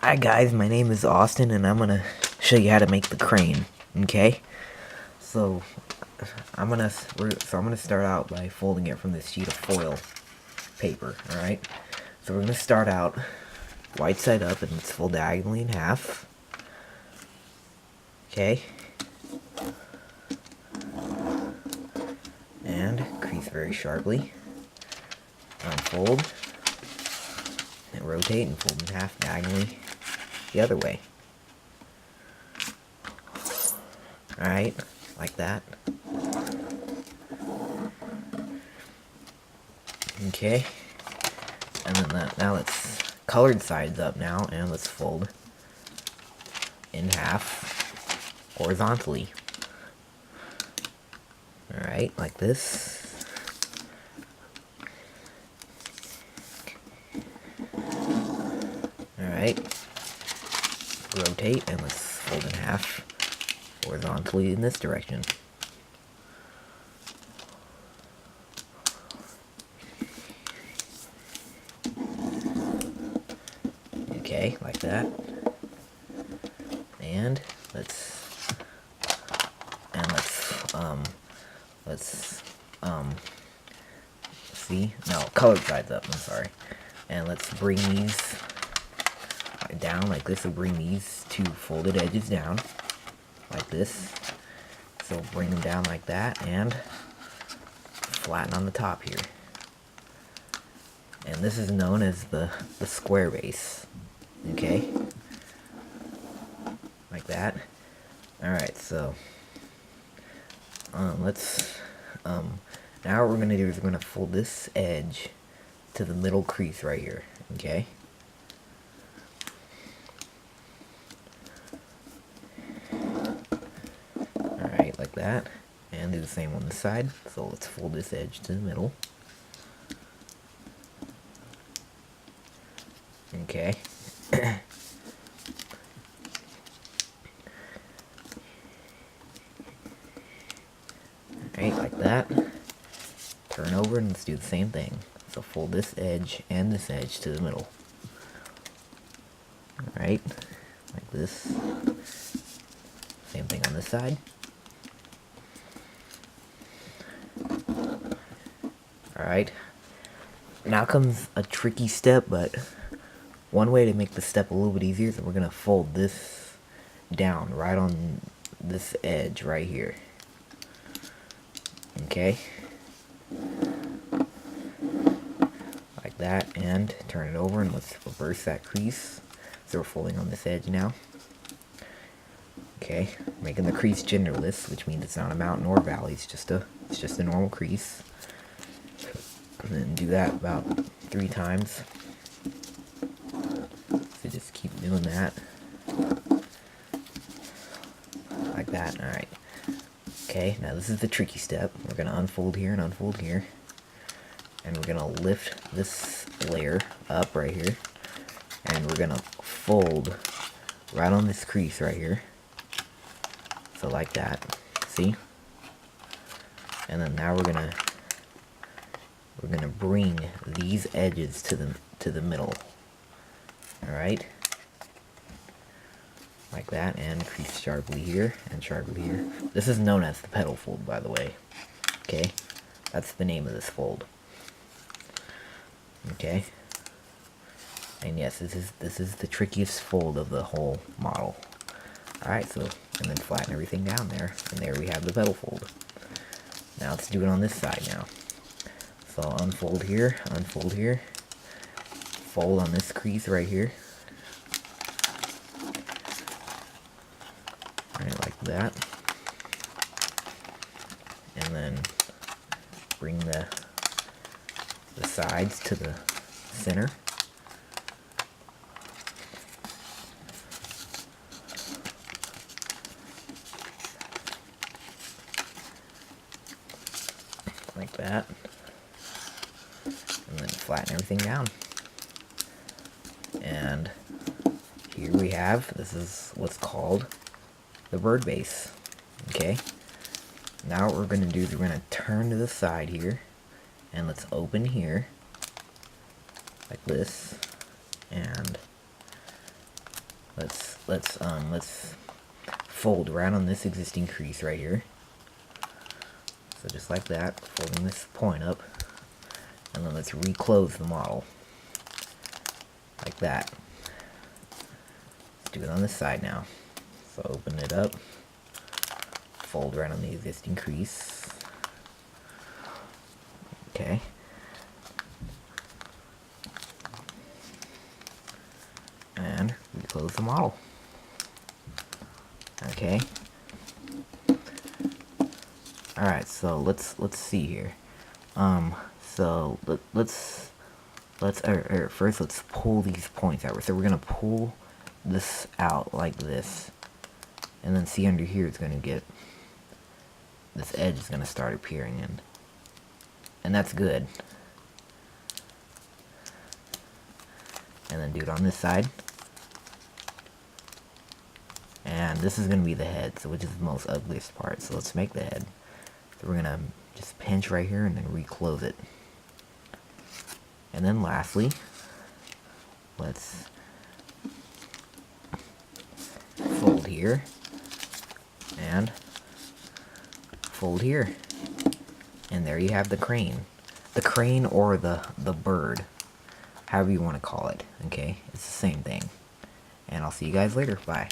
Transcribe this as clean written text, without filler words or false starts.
Hi guys, my name is Austin and I'm gonna show you how to make the crane, okay? So I'm gonna start out by folding it from this sheet of foil paper, alright? So we're gonna start out right side up and let's fold diagonally in half. Okay? And crease very sharply. Unfold and rotate and fold in half diagonally the other way. Alright, like that. Okay, and then now let's colored sides up now, and let's fold in half horizontally. Alright, like this. Alright, rotate and let's fold in half horizontally in this direction. Okay, like that. And let's see, no, colored sides up, I'm sorry. And let's bring these down like this. So bring these two folded edges down like this. So bring them down like that and flatten on the top here. And this is known as the square base. Okay? Like that. Alright, so now what we're gonna do is we're gonna fold this edge to the middle crease right here. Okay? Alright, like that. And do the same on this side. So let's fold this edge to the middle. Okay. Alright, like that. Turn over and let's do the same thing. So fold this edge and this edge to the middle. Alright, like this. Same thing on this side. Alright. Now comes a tricky step, but one way to make the step a little bit easier is that we're going to fold this down right on this edge right here. Okay? Like that, and turn it over and let's reverse that crease. So we're folding on this edge now. Okay, making the crease genderless, which means it's not a mountain or valley, it's just a normal crease. And then do that about 3 times. So just keep doing that. Like that, alright. Okay, now this is the tricky step. We're going to unfold here and unfold here. And we're going to lift this layer up right here. And we're going to fold right on this crease right here. So like that. See? And then now we're going to bring these edges to the middle. Alright? Like that, and crease sharply here and sharply here. This is known as the petal fold, by the way. Okay? That's the name of this fold. Okay? And yes, this is the trickiest fold of the whole model. Alright, so, and then flatten everything down there. And there we have the petal fold. Now let's do it on this side now. So unfold here, fold on this crease right here. Alright, like that. And then bring the sides to the center. Like that. And then flatten everything down. And here we have, this is what's called the bird base. Okay? Now what we're going to do is we're going to turn to the side here. And let's open here. Like this. And let's fold right on this existing crease right here. So just like that, folding this point up, and then let's reclose the model like that. Let's do it on this side now. So open it up, fold right on the existing crease. Okay. And reclose the model. Okay. Alright, so let's see here. So let's first let's pull these points out. So we're gonna pull this out like this, and then see under here it's gonna get, this edge is gonna start appearing in, and that's good. And then do it on this side, and this is gonna be the head, so which is the most ugliest part. So let's make the head. So we're gonna just pinch right here and then reclose it. And then lastly, let's fold here and fold here. And there you have the crane. The crane or the bird, however you want to call it, okay? It's the same thing. And I'll see you guys later. Bye.